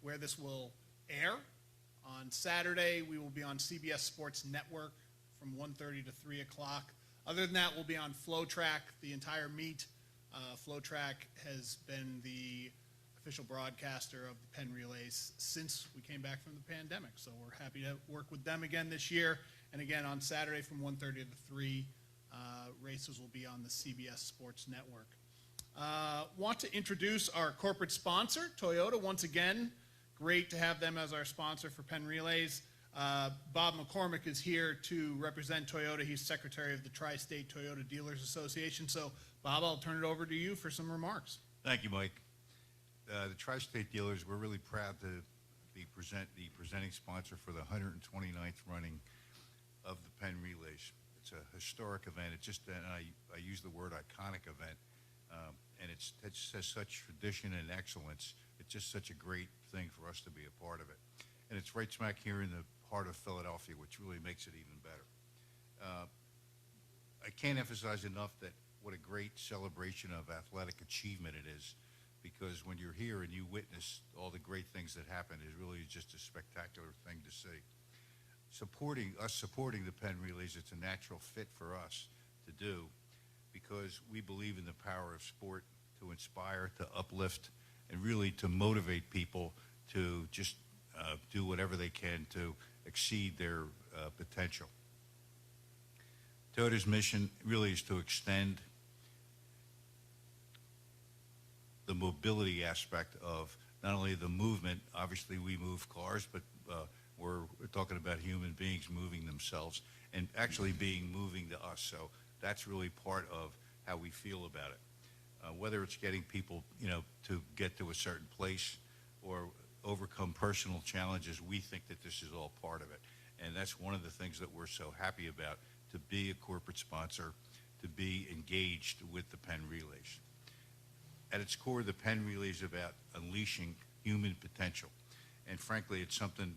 where this will air. On Saturday, we will be on CBS Sports Network from 1:30 to 3 o'clock. Other than that, we'll be on FloTrack the entire meet. FloTrack has been the official broadcaster of the Penn Relays since we came back from the pandemic. So we're happy to work with them again this year. And again, on Saturday from 1:30 to 3, races will be on the CBS Sports Network. Want to introduce our corporate sponsor, Toyota, once again. Great to have them as our sponsor for Penn Relays. Bob McCormick is here to represent Toyota. He's secretary of the Tri-State Toyota Dealers Association. So, Bob, I'll turn it over to you for some remarks. Thank you, Mike. The Tri-State Dealers, we're really proud to be the presenting sponsor for the 129th running of the Penn Relays. It's a historic event. It's just, and I use the word iconic event, and it has such tradition and excellence. It's just such a great thing for us to be a part of it. And it's right smack here in the heart of Philadelphia, which really makes it even better. I can't emphasize enough that what a great celebration of athletic achievement it is, because when you're here and you witness all the great things that happen, it's really just a spectacular thing to see. Supporting the Penn Relays, it's a natural fit for us to do, because we believe in the power of sport to inspire, to uplift, and really to motivate people to just do whatever they can to exceed their potential. Toyota's mission really is to extend the mobility aspect of not only the movement, obviously we move cars, but we're talking about human beings moving themselves and actually moving to us. So that's really part of how we feel about it. Whether it's getting people, to get to a certain place or overcome personal challenges, we think that this is all part of it. And that's one of the things that we're so happy about, to be a corporate sponsor, to be engaged with the Penn Relays. At its core, the Penn Relays is about unleashing human potential. And frankly, it's something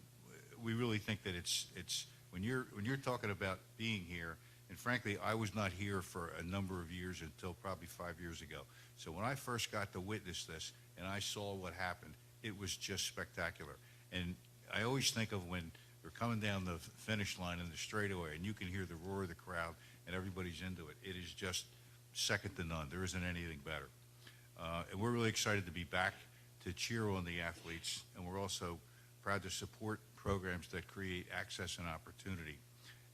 we really think that it's when you're talking about being here, and frankly, I was not here for a number of years until probably 5 years ago. So when I first got to witness this and I saw what happened, it was just spectacular. And I always think of when we're coming down the finish line in the straightaway and you can hear the roar of the crowd and everybody's into it. It is just second to none. There isn't anything better. And we're really excited to be back to cheer on the athletes, and we're also proud to support programs that create access and opportunity.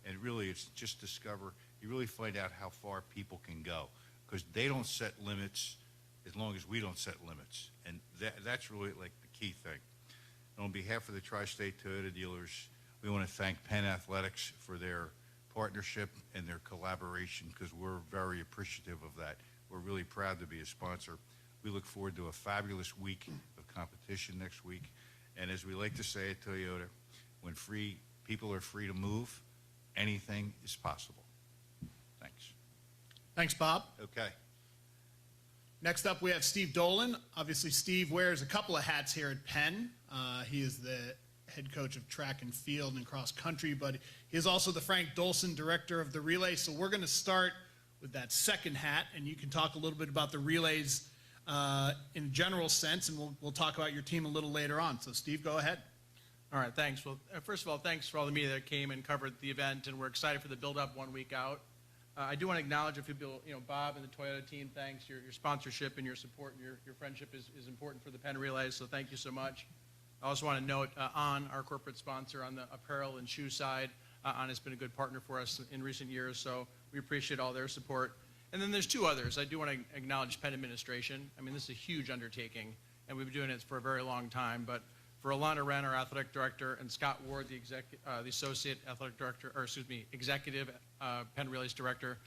And really, it's just you really find out how far people can go, because they don't set limits as long as we don't set limits. And that's really like the key thing. And on behalf of the Tri-State Toyota Dealers, we want to thank Penn Athletics for their partnership and their collaboration, because we're very appreciative of that. We're really proud to be a sponsor. We look forward to a fabulous week of competition next week. And as we like to say at Toyota, when people are free to move, anything is possible. Thanks. Thanks, Bob. Okay. Next up, we have Steve Dolan. Obviously, Steve wears a couple of hats here at Penn. He is the head coach of track and field and cross country, but he is also the Frank Dolson director of the relay. So we're going to start with that second hat, and you can talk a little bit about the relays in a general sense, and we'll talk about your team a little later on. So, Steve, go ahead. All right, thanks. Well, first of all, thanks for all the media that came and covered the event, and we're excited for the build-up 1 week out. I do want to acknowledge a few people, Bob and the Toyota team, thanks. Your sponsorship and your support and your friendship is important for the Penn Relays, so thank you so much. I also want to note On, our corporate sponsor on the apparel and shoe side, On has been a good partner for us in recent years, so we appreciate all their support. And then there's two others. I do want to acknowledge Penn administration. I mean, this is a huge undertaking, and we've been doing it for a very long time, but for Alana Wren, our athletic director, and Scott Ward, the associate athletic director, executive Penn Relays director,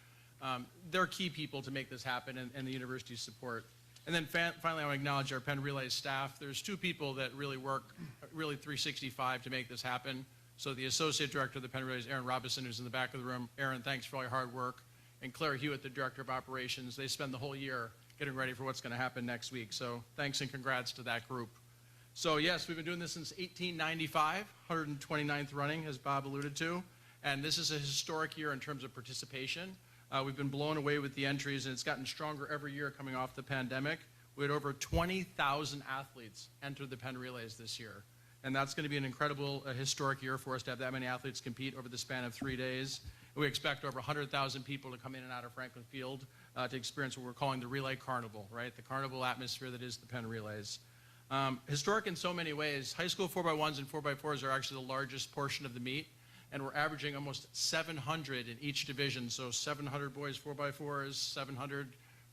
they're key people to make this happen, and the university's support. And then finally, I want to acknowledge our Penn Relays staff. There's two people that really work 365 to make this happen. So the associate director of the Penn Relays, Aaron Robinson, who's in the back of the room. Aaron, thanks for all your hard work. And Claire Hewitt, the director of operations. They spend the whole year getting ready for what's going to happen next week. So thanks and congrats to that group. So yes, we've been doing this since 1895, 129th running, as Bob alluded to. And this is a historic year in terms of participation. We've been blown away with the entries, and it's gotten stronger every year coming off the pandemic, we had over 20,000 athletes enter the Penn Relays this year. And that's going to be an incredible, historic year for us to have that many athletes compete over the span of 3 days. We expect over 100,000 people to come in and out of Franklin Field to experience what we're calling the Relay Carnival, right? The carnival atmosphere that is the Penn Relays. Historic in so many ways. High school 4x1s and 4x4s are actually the largest portion of the meet, and we're averaging almost 700 in each division. So 700 boys 4x4s, 700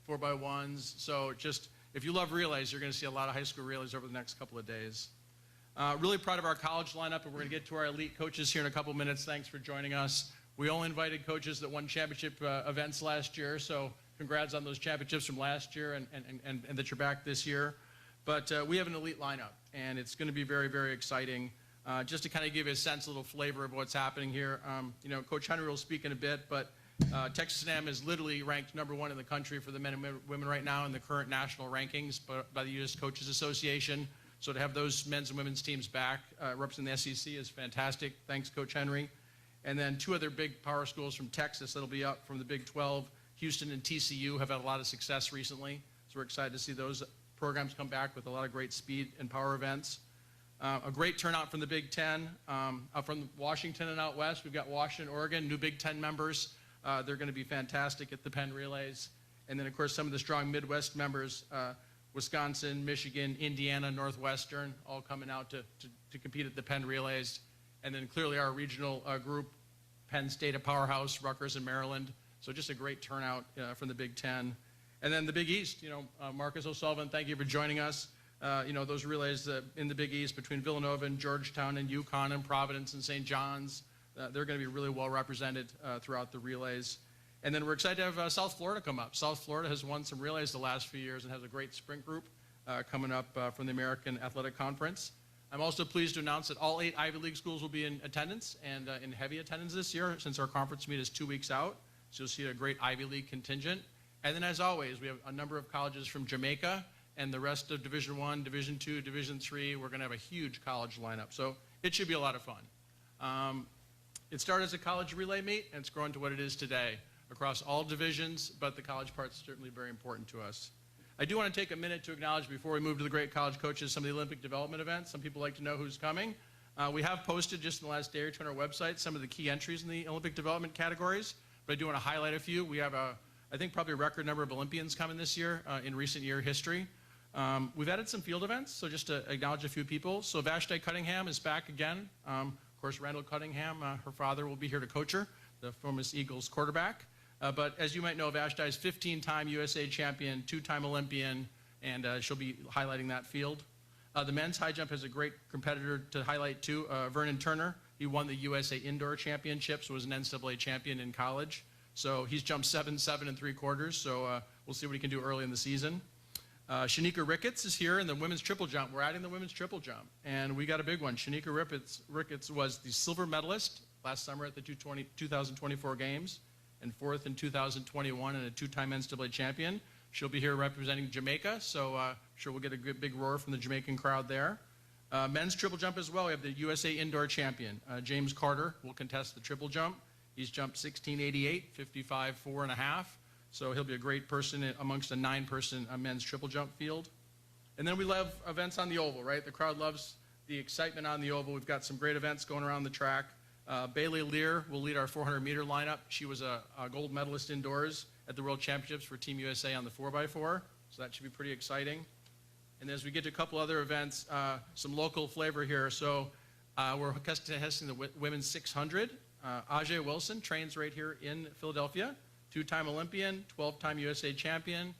4x1s. So just, if you love relays, you're going to see a lot of high school relays over the next couple of days. Really proud of our college lineup, and we're going to get to our elite coaches here in a couple minutes. Thanks for joining us. We only invited coaches that won championship events last year, so congrats on those championships from last year and that you're back this year. But we have an elite lineup, and it's going to be very, very exciting. Just to kind of give you a sense, a little flavor of what's happening here. You know, Coach Henry will speak in a bit, but Texas A&M is literally ranked #1 in the country for the men and women right now in the current national rankings by the U.S. Coaches Association. So to have those men's and women's teams back representing the SEC is fantastic. Thanks, Coach Henry. And then 2 other big power schools from Texas that'll be up from the Big 12. Houston and TCU have had a lot of success recently, so we're excited to see those programs come back with a lot of great speed and power events. A great turnout from the Big 10. Up from Washington and out west, we've got Washington, Oregon, new Big 10 members. They're going to be fantastic at the Penn Relays. And then, of course, some of the strong Midwest members, Wisconsin, Michigan, Indiana, Northwestern, all coming out to compete at the Penn Relays. And then clearly our regional group, Penn State, a powerhouse, Rutgers and Maryland. So just a great turnout from the Big 10. And then the Big East, you know, Marcus O'Sullivan, thank you for joining us. You know, those relays in the Big East between Villanova and Georgetown and UConn and Providence and St. John's, they're going to be really well represented throughout the relays. And then we're excited to have South Florida come up. South Florida has won some relays the last few years and has a great sprint group coming up from the American Athletic Conference. I'm also pleased to announce that all 8 Ivy League schools will be in attendance and in heavy attendance this year since our conference meet is 2 weeks out. So you'll see a great Ivy League contingent. And then as always, we have a number of colleges from Jamaica and the rest of Division I, Division II, Division III. We're going to have a huge college lineup. So it should be a lot of fun. It started as a college relay meet, and it's grown to what it is today across all divisions, but the college part's certainly very important to us. I do want to take a minute to acknowledge, before we move to the great college coaches, some of the Olympic development events. Some people like to know who's coming. We have posted just in the last day or 2 on our website some of the key entries in the Olympic development categories, but I do want to highlight a few. We have, I think, probably a record number of Olympians coming this year in recent year history. We've added some field events, so just to acknowledge a few people. So Vashti Cunningham is back again. Of course, Randall Cunningham, her father, will be here to coach her, the former Eagles quarterback. But as you might know, Vashti is 15-time USA champion, 2-time Olympian, and she'll be highlighting that field. The men's high jump has a great competitor to highlight too, Vernon Turner. He won the USA Indoor Championships, was an NCAA champion in college. So he's jumped 7 3/4, so we'll see what he can do early in the season. Shanika Ricketts is here in the women's triple jump. We're adding the women's triple jump, and we got a big one. Shanika Ricketts was the silver medalist last summer at the 2024 games and 4th in 2021 and a 2-time NCAA champion. She'll be here representing Jamaica, so sure we'll get a good big roar from the Jamaican crowd there. Men's triple jump as well. We have the USA Indoor champion, James Carter, will contest the triple jump. He's jumped 1688, 55 4.5. So he'll be a great person amongst a 9-person men's triple jump field. And then we love events on the oval, right? The crowd loves the excitement on the oval. We've got some great events going around the track. Bailey Lear will lead our 400-meter lineup. She was a gold medalist indoors at the World Championships for Team USA on the 4x4, so that should be pretty exciting. And as we get to a couple other events, some local flavor here. So we're testing the women's 600. Ajay Wilson trains right here in Philadelphia. 2-time Olympian, 12-time USA champion,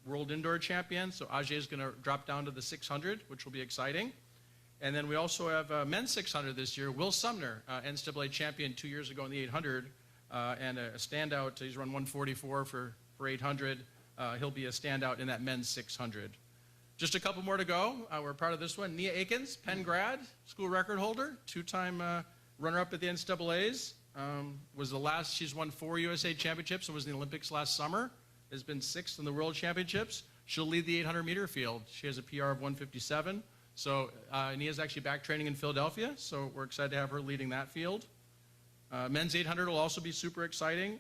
world indoor champion. So Ajay is going to drop down to the 600, which will be exciting. And then we also have men's 600 this year. Will Sumner, NCAA champion 2 years ago in the 800, and a standout. He's run 144 for 800. He'll be a standout in that men's 600. Just a couple more to go. We're proud of this one. Nia Akins, Penn grad, school record holder, 2-time runner-up at the NCAAs. She's won 4 USA championships and was in the Olympics last summer. Has been 6th in the World Championships. She'll lead the 800-meter field. She has a PR of 157. So Nia's actually back training in Philadelphia, so we're excited to have her leading that field. Men's 800 will also be super exciting.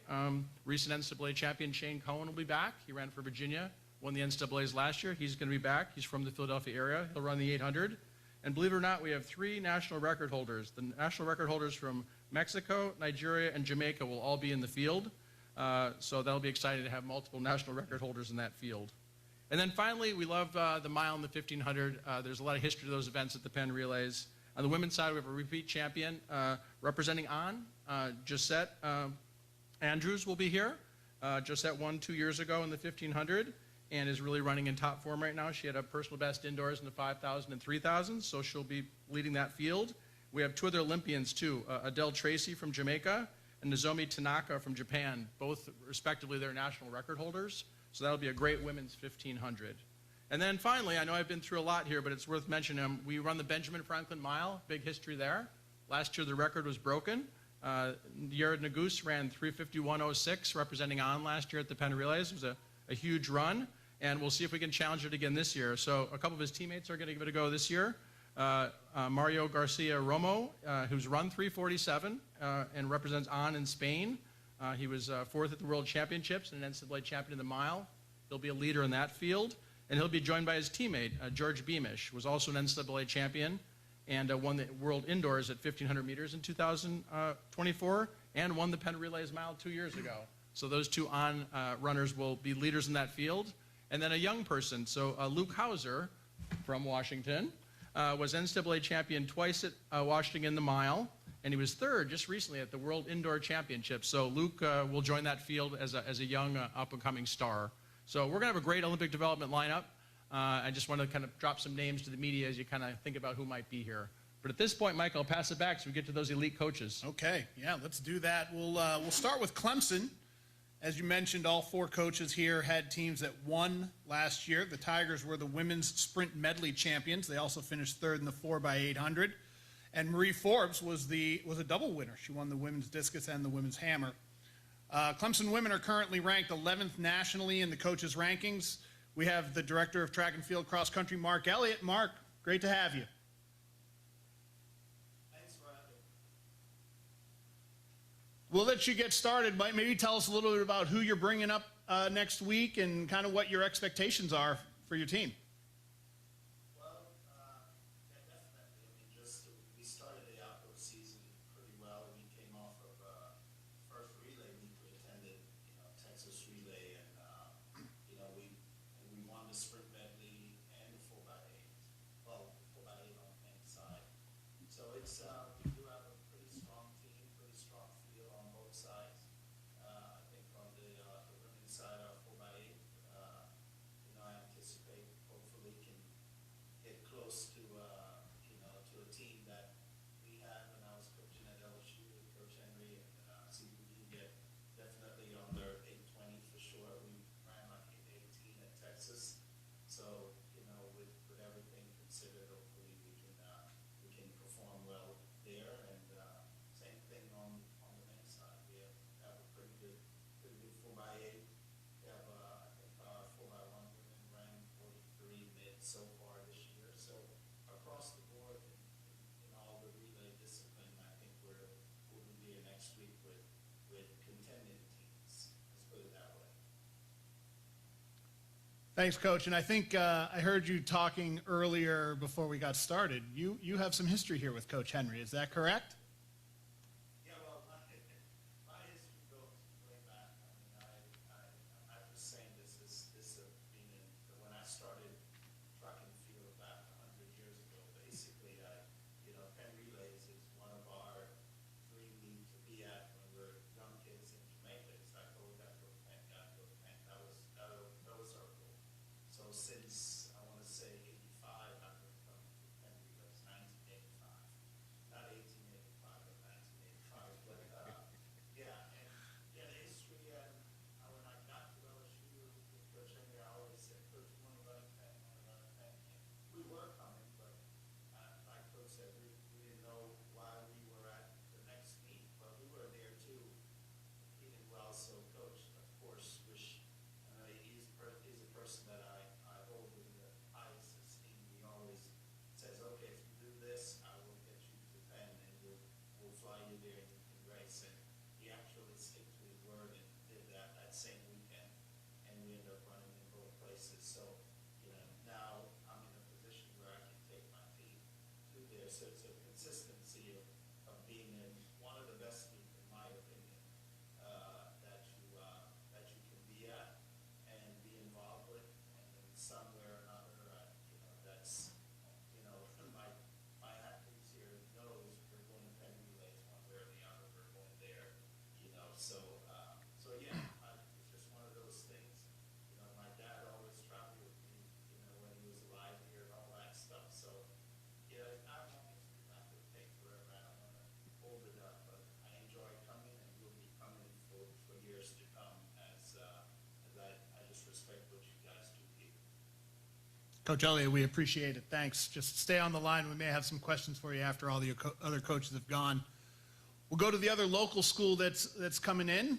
Recent NCAA champion Shane Cohen will be back. He ran for Virginia won the NCAAs last year. He's going to be back. He's from the Philadelphia area. He'll run the 800. And believe it or not, we have 3 national record holders. The national record holders from Mexico, Nigeria, and Jamaica will all be in the field. So that'll be exciting to have multiple national record holders in that field. And then finally, we love the mile and the 1500. There's a lot of history to those events at the Penn Relays. On the women's side, we have a repeat champion representing Josette Andrews will be here. Josette won 2 years ago in the 1500 and is really running in top form right now. She had a personal best indoors in the 5,000 and 3,000, so she'll be leading that field. We have 2 other Olympians too, Adele Tracy from Jamaica and Nozomi Tanaka from Japan, both respectively their national record holders. So that'll be a great women's 1500. And then finally, I know I've been through a lot here, but it's worth mentioning, we run the Benjamin Franklin Mile, big history there. Last year the record was broken. Jared Nagus ran 351.06, representing last year at the Penn Relays. It was a huge run, and we'll see if we can challenge it again this year. So a couple of his teammates are going to give it a go this year. Mario Garcia Romo, who's run 347 and represents in Spain. He was 4th at the World Championships and an NCAA champion in the mile. He'll be a leader in that field, and he'll be joined by his teammate, George Beamish, was also an NCAA champion and won the World Indoors at 1,500 meters in 2024 and won the Penn Relays mile 2 years ago. So those 2 runners will be leaders in that field. And then a young person, so Luke Hauser from Washington, was NCAA champion twice at Washington in the mile, and he was 3rd just recently at the World Indoor Championships. So Luke will join that field as a young up-and-coming star. So we're going to have a great Olympic development lineup. I just want to kind of drop some names to the media as you kind of think about who might be here. But at this point, Mike, I'll pass it back so we get to those elite coaches. Okay, yeah, let's do that. We'll start with Clemson. As you mentioned, all 4 coaches here had teams that won last year. The Tigers were the women's sprint medley champions. They also finished 3rd in the 4x800. And Marie Forbes was a double winner. She won the women's discus and the women's hammer. Clemson women are currently ranked 11th nationally in the coaches' rankings. We have the director of track and field cross country, Mark Elliott. Mark, great to have you. Thanks for having me. We'll let you get started. Maybe tell us a little bit about who you're bringing up next week and kind of what your expectations are for your team. Well, yeah, definitely. I mean, we started the outdoor season pretty well. We came off of first relay meet we attended, Texas relay, and we won the sprint medley and the 4x8. Well, 4x8 on the men's side. So it's we do have a pretty strong team, pretty strong field on both sides. I think on the women's side, our 4x8, I anticipate hopefully can get close to to a team that we had when I was coaching at LSU with Coach Henry, and see if we can get definitely under 820 for sure. We ran like 818 at Texas, so with everything considered, hopefully we can perform well there. And same thing on the men's side. We have a pretty good 4x8. We have I think our 4x1 women ran 43 mid so far this year. So across the board in all the relay discipline, I think we'll be here next week with contending teams. Let's put it that way. Thanks, Coach. And I think I heard you talking earlier before we got started. You have some history here with Coach Henry. Is that correct? Yeah, well, my history goes way back. I'm just saying this being when I started track and field back 100 years ago. Basically, Penn Relays is one of our dream leagues to be at when we were young kids in Jamaica. It's like, oh, we got to go to Penn, got to go to Penn. That was our goal. So since I want to say 85, I've been coming to Penn Relays, 1985, not 1885. So, now I'm in a position where I can take my team to there. So it's a consistency of being in one of the best meets, in my opinion, that you can be at and be involved with, and in somewhere or another, that's, my athletes here knows we're going to Penn Relays one way or the other, we're going there, so yeah, it's just one of those things. My dad always traveled with me, when he was alive here and all that stuff, so, I don't have to take forever, I don't want to hold it up, but I enjoy coming, and we'll be coming for years to come, as I just respect what you guys do here. Coach Elliott, we appreciate it. Thanks. Just stay on the line. We may have some questions for you after all the other coaches have gone. We'll go to the other local school that's coming in,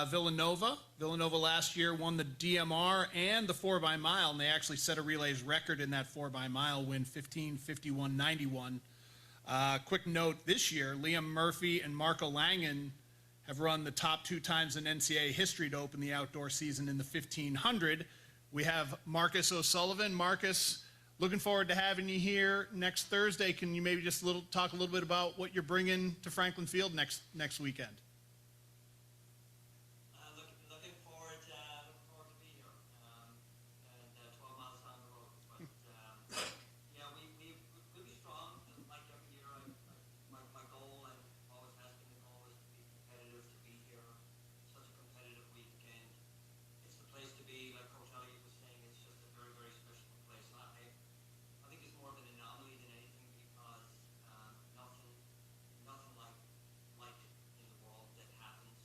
Villanova. Villanova last year won the DMR and the 4x-mile, and they actually set a relays record in that 4x-mile win, 15:51:91. Quick note, this year, Liam Murphy and Marco Langen have run the top 2 times in NCAA history to open the outdoor season in the 1500. We have Marcus O'Sullivan. Marcus, looking forward to having you here next Thursday. Can you maybe just talk a little bit about what you're bringing to Franklin Field next weekend? Looking forward to being here, and 12 miles down the road. But yeah, we'll be strong. Like every year, my goal, and always has been the goal, is to be competitive, to be here. Such a competitive weekend. It's the place to be. Like Coach Elliott was saying, it's just a very, very special place. I think it's more of an anomaly than anything, because nothing like it in the world that happens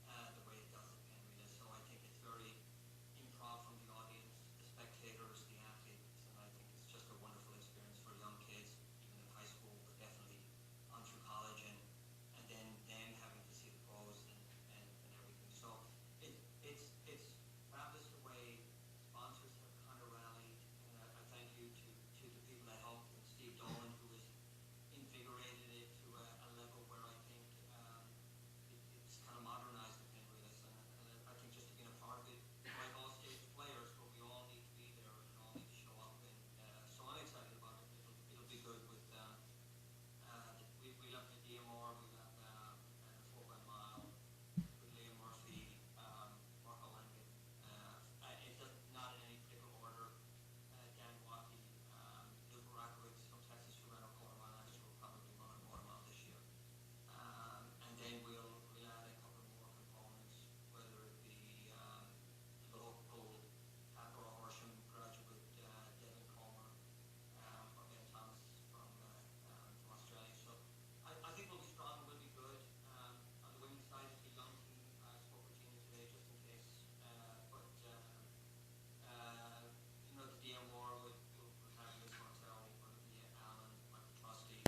the way it does at Penn Relays. So I think it's very improv from the audience, the spectators, the athletes, and I think it's just a wonderful experience for young kids, even in high school, but definitely on through college, and then them having to see the pros and everything. So it's fabulous the way sponsors have kind of rallied, and I thank you to the people that helped, and Steve Dolan, who has invigorated it to a level where I think it's kind of modernized the Penn Relays, and I think just to be a part of it, like all stage players, but we all need to be there and all need to show up, and so I'm excited about it. It'll be good with we love the DMR, we got the 4x-mile with Liam Murphy, Marco Langen. It's just not in any particular order. Dan Watkey, Luke Rakowitz from Texas, who ran a quarter mile last year, will probably run a quarter mile this year. And then we'll add a couple more components, whether it be the local Hacker Horsham graduate, Devin Comer, or Ben Thomas from Australia. So I think we'll be strong, we'll be good. On the women's side, it's a young team. I spoke with Gina today just in case. But the DMR will have Liz Martell, whether it be Alan, Michael Trusty,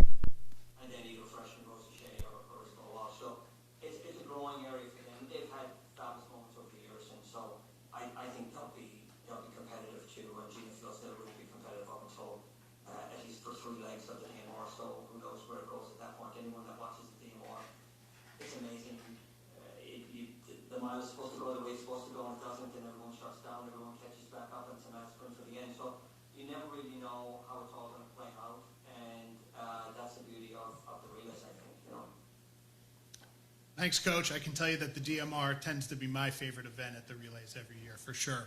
and then either freshman Rosie Shea or Isabel Walsh. So it's a growing area for them. They've had fabulous moments over the years, and so I think they'll be competitive too. And Gina feels they'll really be competitive up until at least for 3 legs of the DMR. So who knows where it goes at that point? Anyone that watches the DMR, it's amazing. The mile is supposed to go the way it's supposed to go, and it doesn't, and everyone shuts down, everyone catches back up, and it's a mad sprint for the end. So you never really know how it's all going to play out, and that's the beauty of the relays, I think. Thanks, Coach. I can tell you that the DMR tends to be my favorite event at the relays every year, for sure.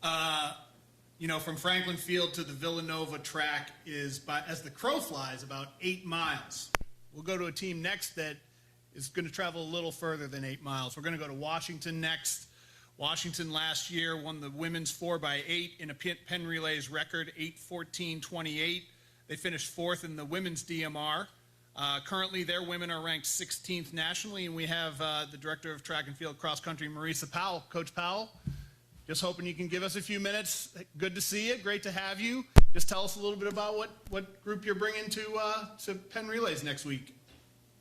From Franklin Field to the Villanova track is, as the crow flies, about 8 miles. We'll go to a team next that is going to travel a little further than 8 miles. We're going to go to Washington next. Washington last year won the women's 4x8 in a Penn Relays record, 8:14:28. They finished 4th in the women's DMR. Currently, their women are ranked 16th nationally, and we have the director of track and field cross country, Marisa Powell. Coach Powell, just hoping you can give us a few minutes. Good to see you. Great to have you. Just tell us a little bit about what group you're bringing to Penn Relays next week.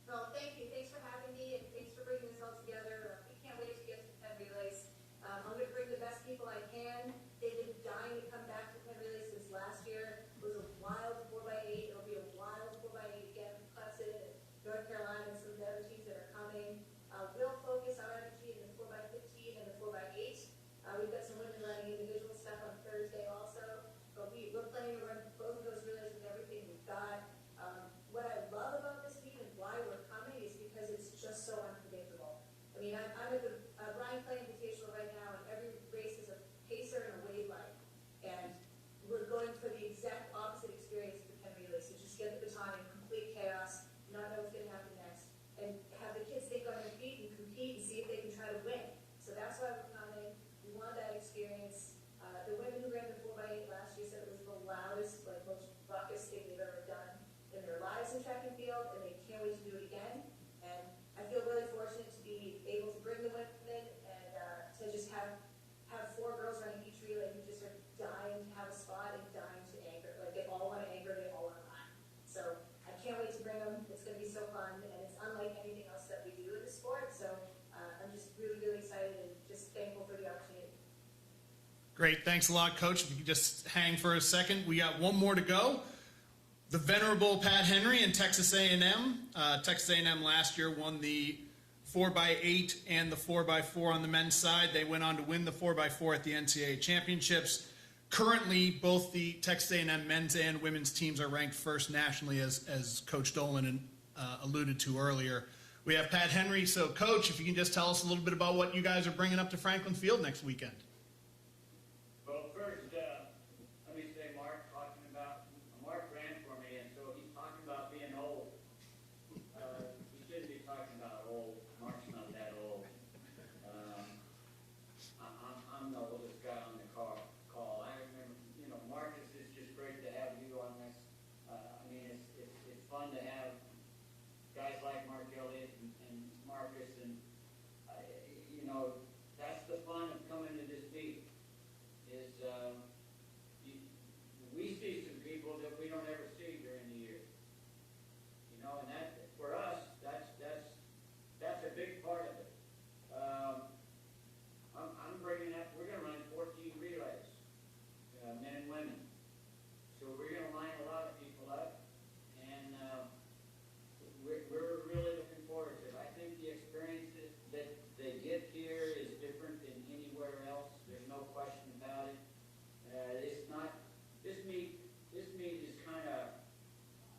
Well, thank you. Thanks for having me, and thanks for bringing this all together. We can't wait to get to Penn Relays. I'm going to bring the best people I can. They've been dying to come back to Penn Relays since last year. It was a wild 4x8. It'll be a wild 4x8 again from Clemson and North Carolina and some of the other teams that are coming. We'll focus our energy in the 4x15 and the 4x8. We've got some women running individual stuff on Thursday. Great. Thanks a lot, Coach. If you could just hang for a second. We got one more to go. The venerable Pat Henry and Texas A&M. Texas A&M last year won the 4x8 and the 4x4 on the men's side. They went on to win the 4x4 at the NCAA championships. Currently, both the Texas A&M men's and women's teams are ranked first nationally, as Coach Dolan alluded to earlier. We have Pat Henry. So, Coach, if you can just tell us a little bit about what you guys are bringing up to Franklin Field next weekend. Well, first, let me say Mark ran for me, and so he's talking about being old. He shouldn't be talking about old. Mark's not that old. I'm the oldest guy on the call. I remember, Marcus, it's just great to have you on this. It's fun to have guys like Mark Elliott and Marcus, and that's the fun of coming to this meet. We see some people that we don't ever see during the year, and that for us, that's a big part of it. I'm bringing up. We're going to run 14 relays, men and women. So we're going to line a lot of people up, and we're really looking forward to it. I think the experience that they get here is different than anywhere else. There's no question about it. It's not this meet. This meet is kind of.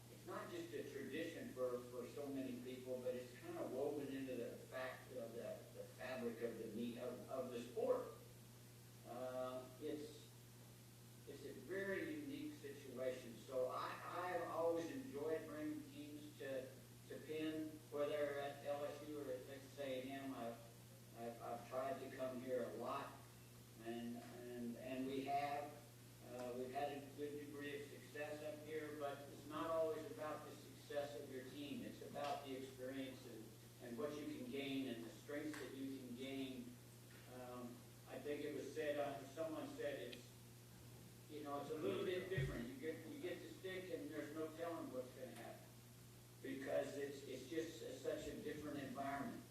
It's not just a tradition for so many people, but it's kind of woven into the fact of the fabric of the meet of the sport. It's a very unique situation. So I've always enjoyed bringing teams to Penn, whether at LSU or at Texas A&M. I've tried to come here a lot, and we have. We've had a good degree of success up here, but it's not always about the success of your team. It's about the experience and what you can gain and the strengths that you can gain. I think it was said, someone said it's a little bit different. You get the stick, and there's no telling what's going to happen because it's just such a different environment.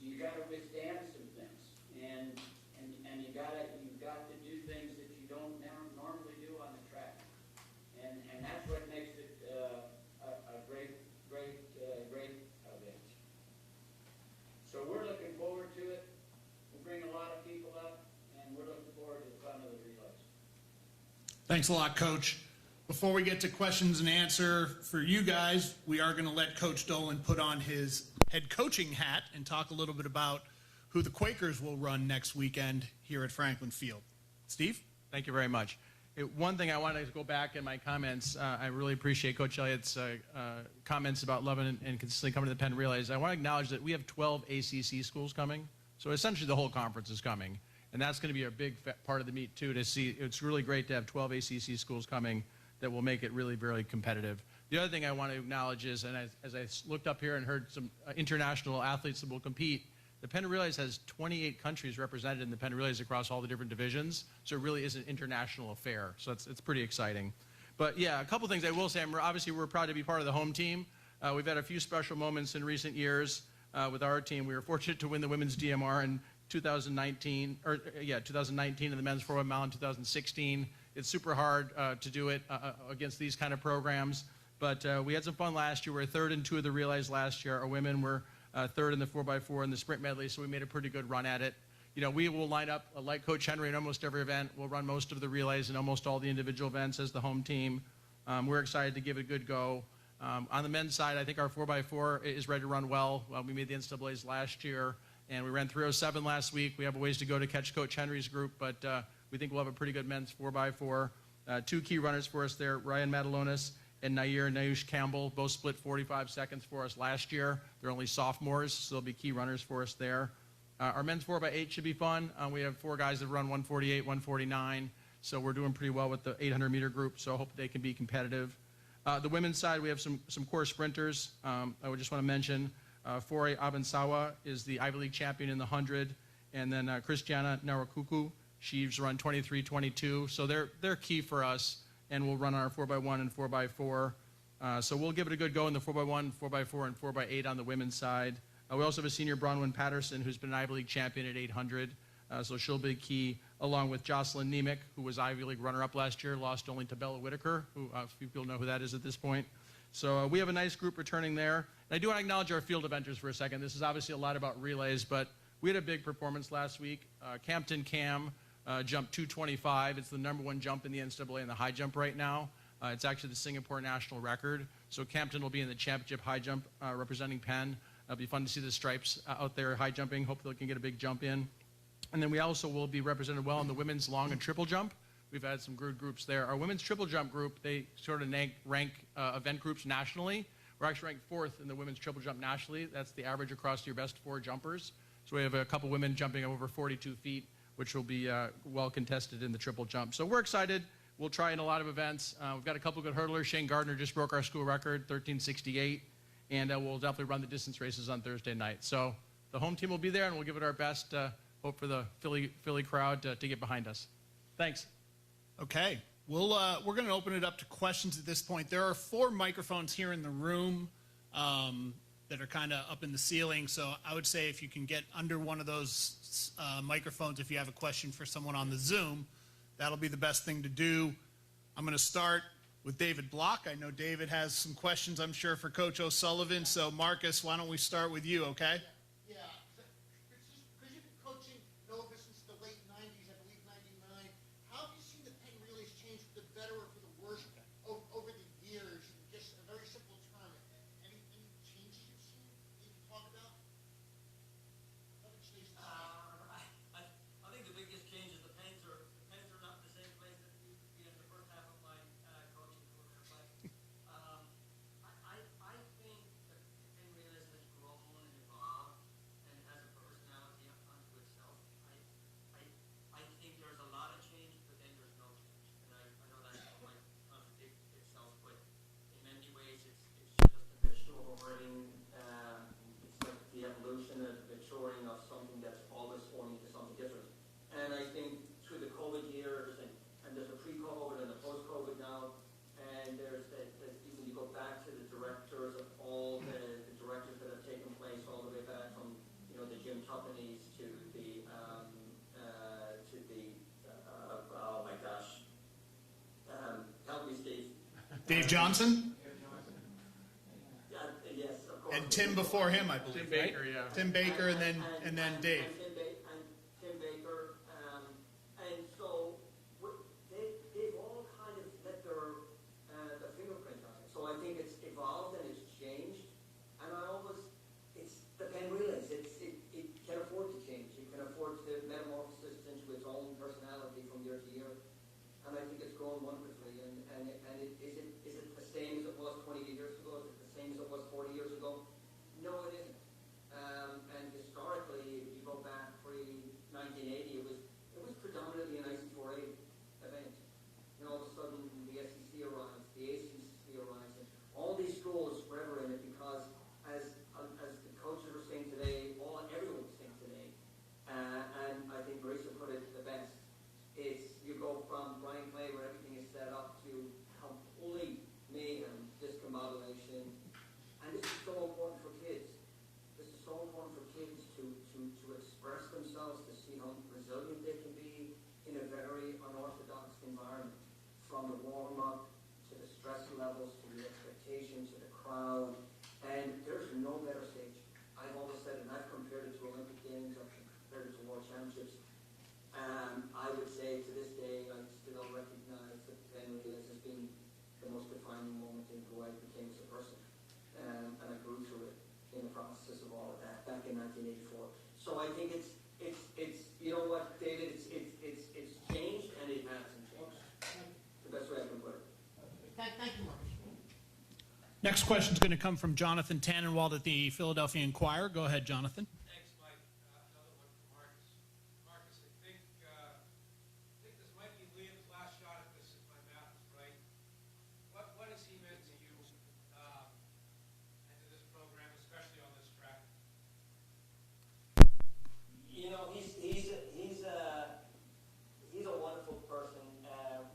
You got to withstand some things, and you've got to do things that you don't normally do on the track, and that's what makes it a great event. So we're looking forward to it. We'll bring a lot of people up, and we're looking forward to the fun of the relays. Thanks a lot, Coach. Before we get to questions and answer for you guys, we are going to let Coach Dolan put on his head coaching hat and talk a little bit about who the Quakers will run next weekend here at Franklin Field. Steve? Thank you very much. One thing I wanted to go back in my comments, I really appreciate Coach Elliott's comments about loving and consistently coming to the Penn Relays. I want to acknowledge that we have 12 ACC schools coming, so essentially the whole conference is coming, and that's going to be a big part of the meet too. To see, it's really great to have 12 ACC schools coming that will make it really very competitive. The other thing I want to acknowledge is, and as I looked up here and heard some international athletes that will compete, the Penn Relays has 28 countries represented in the Penn Relays across all the different divisions, so it really is an international affair. So it's pretty exciting. But yeah, a couple things I will say. Obviously, we're proud to be part of the home team. We've had a few special moments in recent years with our team. We were fortunate to win the women's DMR in 2019 in the men's 4x mile in 2016. It's super hard to do it against these kind of programs, but we had some fun last year. We were third in 2 of the relays last year. Our women were third in the 4x4 in the sprint medley, so we made a pretty good run at it. We will line up like Coach Henry in almost every event. We'll run most of the relays and almost all the individual events as the home team. We're excited to give it a good go. On the men's side, I think our 4x4 is ready to run well. We made the NCAAs last year, and we ran 3:07 last week. We have a ways to go to catch Coach Henry's group, but we think we'll have a pretty good men's 4x4. 2 key runners for us there, Ryan Matalonis and Nayush Campbell, both split 45 seconds for us last year. They're only sophomores, so they'll be key runners for us there. Our men's 4x8 should be fun. We have 4 guys that run 148, 149, so we're doing pretty well with the 800-meter group, so I hope they can be competitive. The women's side, we have some core sprinters. I would just want to mention Fore Abansawa is the Ivy League champion in the 100, and then Christiana Narakuku, she's run 23:22, so they're key for us, and we'll run our 4x1 and 4x4. So we'll give it a good go in the 4x1, 4x4, and 4x8 on the women's side. We also have a senior, Bronwyn Patterson, who's been an Ivy League champion at 800. So she'll be key, along with Jocelyn Nemec, who was Ivy League runner-up last year, lost only to Bella Whitaker, who a few people know who that is at this point. So we have a nice group returning there. And I do want to acknowledge our field eventers for a second. This is obviously a lot about relays, but we had a big performance last week. Campton Cam jumped 225. It's the #1 jump in the NCAA in the high jump right now. It's actually the Singapore national record. So Campton will be in the championship high jump representing Penn. It'll be fun to see the stripes out there high jumping. Hopefully they can get a big jump in. And then we also will be represented well in the women's long and triple jump. We've had some good groups there. Our women's triple jump group, they sort of rank event groups nationally. We're actually ranked 4th in the women's triple jump nationally. That's the average across your best 4 jumpers. So we have a couple women jumping over 42 feet, which will be well contested in the triple jump. So we're excited. We'll try in a lot of events. We've got a couple good hurdlers. Shane Gardner just broke our school record, 1368. And we'll definitely run the distance races on Thursday night. So the home team will be there, and we'll give it our best. Hope for the Philly crowd to get behind us. Thanks. Okay, we're going to open it up to questions at this point. There are 4 microphones here in the room that are kind of up in the ceiling, so I would say if you can get under one of those microphones if you have a question for someone on the Zoom, that'll be the best thing to do. I'm going to start with David Block. I know David has some questions, I'm sure, for Coach O'Sullivan, so Marcus, why don't we start with you, okay? Because you've been coaching Nova since the late 90s, I believe 99. How have you seen the Penn Relays change for the better or for the worse over the years? Just a very simple term. Any changes you've seen that you can talk about? Nothing stays the same. I think the biggest change is the Penns are not the same place that we used to be in the first half of my coaching career. But I think that Penn Relays has grown and evolved and has a personality unto itself. I think there's a lot of change, but then there's no change. And I know that might contradict itself, but in many ways it's just a maturing, it's like the evolution of maturing of something that's always going into something different. And I think through the COVID years, and there's a pre-COVID and a post-COVID now, and there's even you go back to the directors of all the directors that have taken place all the way back from, the Jim Tuppenies to the, oh my gosh, help me, Steve. Dave Johnson? Yes, of course. And Tim before him, I believe, Tim Baker, right? yeah. Tim Baker and then Dave. And Tim Baker, and so they've all kind of let their fingerprint on it. So I think it's evolved and it's changed. And it's the Penn Relays. It can afford to change. It can afford to metamorphosis into its own personality from year to year. And I think it's grown wonderfully. And is it the same as it was 20 years ago? Is it the same as it was 40 years ago? No, it isn't. And historically, if you go back pre-1980, it was predominantly an IC4A event. All of a sudden, the SEC arrives, the ACC arrives, and all these schools revel in it because, as the coaches were saying today, everyone was saying today, and I think Marisa put it the best. It's you go from Brian Clay, where everything is set up, to complete mayhem, discombobulation, and this is so important for kids. This is so important for kids to express themselves, to see how resilient they can be in a very unorthodox environment. From the warm-up, to the stress levels, to the expectation, to the crowd. And there's no better stage. I've always said, and I've compared it to Olympic Games, I've compared it to World Championships. I would say to this day, I still recognize that Penn Relays has been the most defining moment in who I became as a person. And I grew through it in the process of all of that back in 1984. So I think it's you know what, David, it's changed and it hasn't changed. The best way I can put it. Thank you, Marcus. Next question is going to come from Jonathan Tannenwald at the Philadelphia Inquirer. Go ahead, Jonathan. Thanks, Mike. Another one for Marcus. Marcus, I think this might be Liam's last shot at this, if my math is right. What has he meant to you and to this program, especially on this track? He's a wonderful person.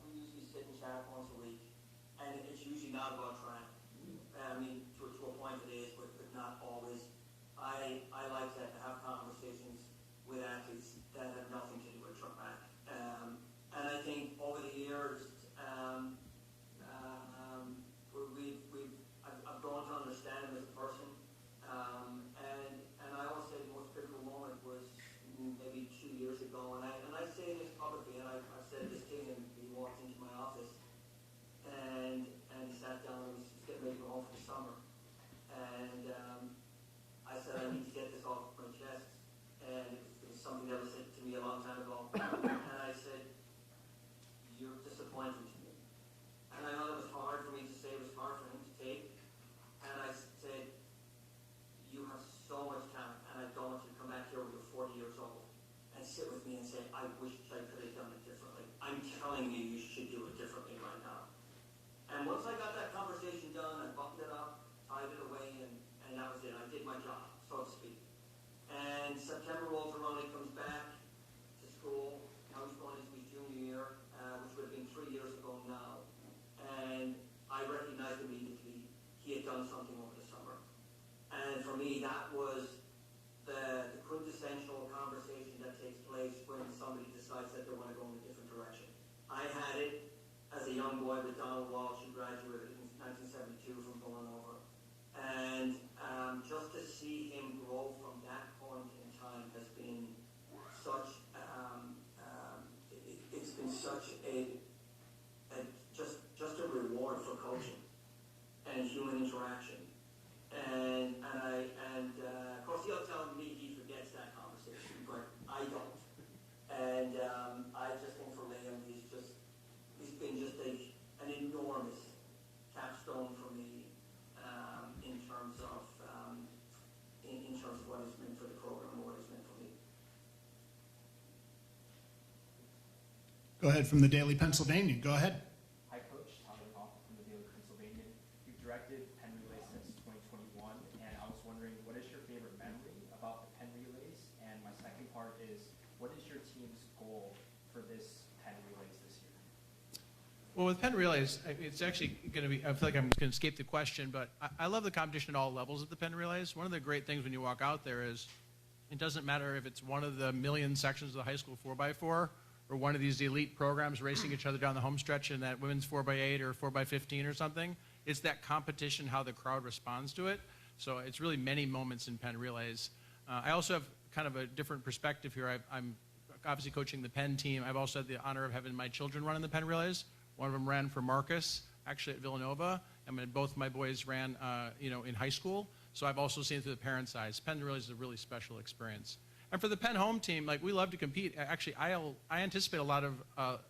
We usually sit and chat once a week, and it's usually not about track. I mean, to a point it is, but not always. I like to that was the quintessential conversation that takes place when somebody decides that they want to go in a different direction. I had it as a young boy with Donald Walsh, who graduated in 1972 from Villanova. And just to see him grow from that point in time has been such, it's been such just a reward for coaching and human interaction. And of course he'll tell me he forgets that conversation, but I don't. And I just think for Liam, he's been just an enormous capstone for me in terms of what it's meant for the program and what it's meant for me. Go ahead from the Daily Pennsylvanian. Go ahead. Hi, Coach. Tyler Hoff from the Daily Pennsylvanian. You've directed Penn Relays since 2021, and I was wondering, what is your favorite memory about the Penn Relays? And my second part is, what is your team's goal for this Penn Relays this year? Well, with Penn Relays, it's actually going to be, I feel like I'm going to escape the question, but I love the competition at all levels at the Penn Relays. One of the great things when you walk out there is it doesn't matter if it's one of the million sections of the high school 4x4 or one of these elite programs racing each other down the home stretch in that women's 4x8 or 4x15 or something. It's that competition, how the crowd responds to it. So it's really many moments in Penn Relays. I also have kind of a different perspective here. I'm obviously coaching the Penn team. I've also had the honor of having my children run in the Penn Relays. One of them ran for Marcus, actually at Villanova. Both my boys ran, in high school. So I've also seen it through the parents' eyes. Penn Relays is a really special experience. And for the Penn home team, we love to compete. Actually, I anticipate a lot of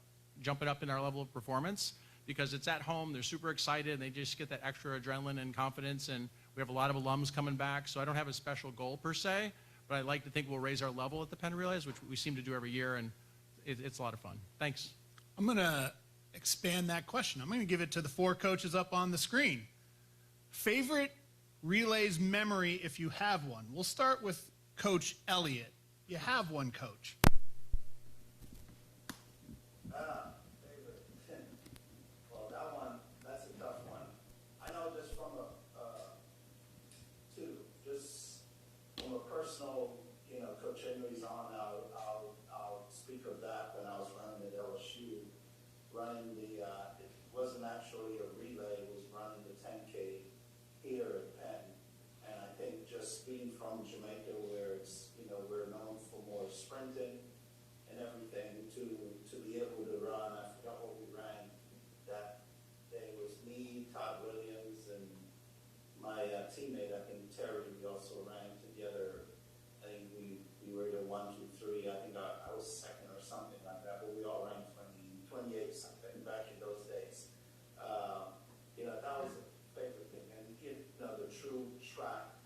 jumping up in our level of performance because it's at home. They're super excited, and they just get that extra adrenaline and confidence. And we have a lot of alums coming back, so I don't have a special goal per se, but I like to think we'll raise our level at the Penn Relays, which we seem to do every year, and it's a lot of fun. Thanks. I'm going to expand that question. I'm going to give it to the four coaches up on the screen. Favorite relays memory, if you have one. We'll start with Coach Elliott. You have one, Coach. Favorite. Well, that one, that's a tough one. I know just from from a personal, Coach Henry's on, I'll speak of that when I was running at LSU. Running it wasn't actually a relay, it was running the 10K here at Penn. And I think just being from Jamaica, where it's, we're known for more sprinting and everything, to be able to run, I forgot what we ran that day, was me, Todd Williams, and my teammate, I think Terry, we also ran together. I think we were either 1, 2, 3, I think I was second or something like that, but we all ran 28 something back in those days. That was a favorite thing. And the true track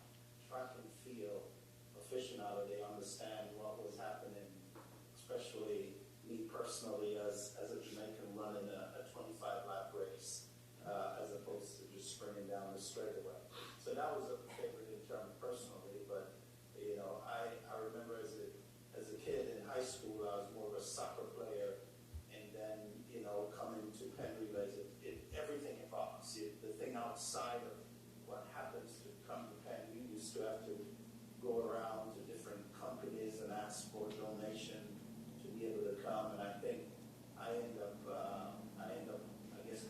and field aficionado, they understand what was happening, especially me personally as a Jamaican running a 25-lap race, as opposed to just sprinting down the straightaway. So that was a favorite in terms personally, but I remember as a kid in high school, I was more of a soccer player, and then coming to Penn Relays, everything involves the thing outside of what happens to come to Penn. We used to have to go around to different companies and ask for donation to be able to come, and I think I end up, I guess,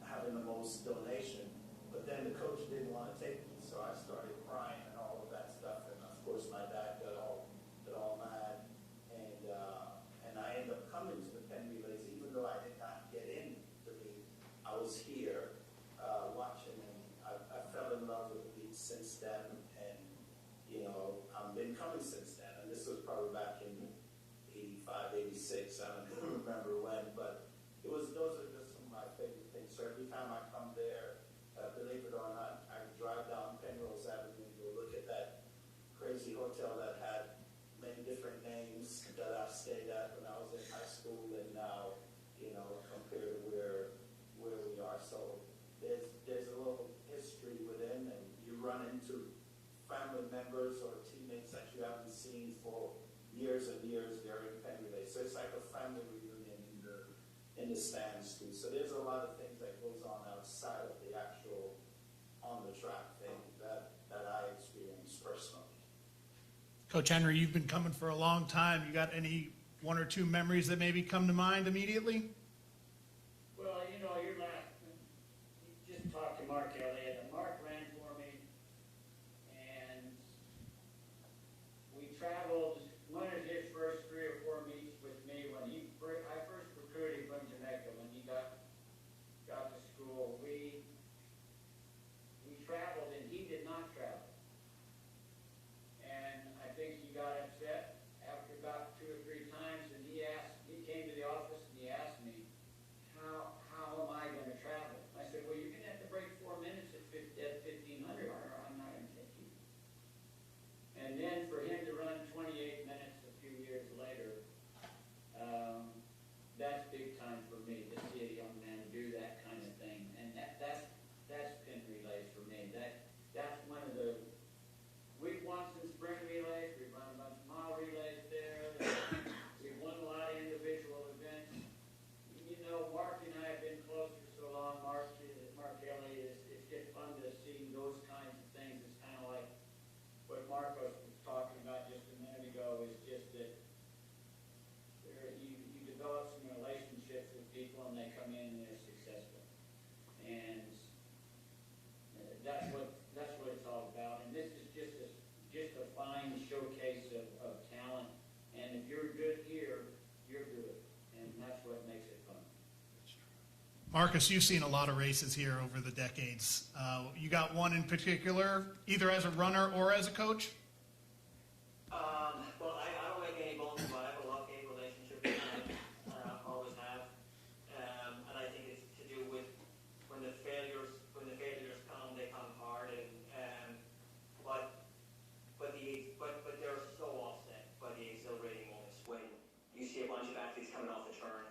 having the most donation. But then the coach didn't want to take me, so I started crying and all of that stuff. And of course, my dad got all mad, and I ended up coming to the Penn Relays, even though I did not get in the league. I was here watching, and I fell in love with the league since then, and I've been coming since then. And this was probably back in 85, 86. I don't even remember when, but those are just some of my favorite things. So every time I come there, believe it or not, I drive down Penrose Avenue and go look at that crazy hotel that had many different names that I stayed at when I was in high school, and now, compared to where we are. So there's a little history within, and you run into family members or teammates that you haven't seen for years and years during Penn Relays. So it's like a family reunion in the stands too. So there's a lot of things that goes on outside of the actual on the track thing that I experience. Coach Henry, you've been coming for a long time. You got any one or two memories that maybe come to mind immediately? Well, you know, your last, you just talked to Mark Elliott, and Mark ran for me, and we traveled, one of his first 3 or 4 meets with me when I first recruited him from Jamaica when he got to school. We traveled and he did not travel. And I think he got upset after about 2 or 3 times, and he came to the office and he asked me, how am I going to travel? I said, well, you're going to have to break 4 minutes at 1500 or I'm not going to take you. And then for him to run 28 minutes a few years later, that's big time for me to see a young man do that kind of thing. And that's Penn Relays for me. That's one of the, we've won some spring relays, we've run a bunch of mile relays there, we've won a lot of individual events. You know, Mark and I have been close for so long. Mark Elliott, it's just fun to see those kinds of things. It's kind of like what Marcos was talking about just a minute ago, is just that you develop some relationships with people and they come in and they're successful. And that's what it's all about. And this is just a fine showcase of talent. And if you're good here, you're good. And that's what makes it fun. Marcus, you've seen a lot of races here over the decades. You got one in particular, either as a runner or as a coach? Well, I don't make any bones about it. I have a love-hate relationship with him. Always have. And I think it's to do with when the failures come, they come hard. But they're so offset by the exhilarating moments when you see a bunch of athletes coming off the turn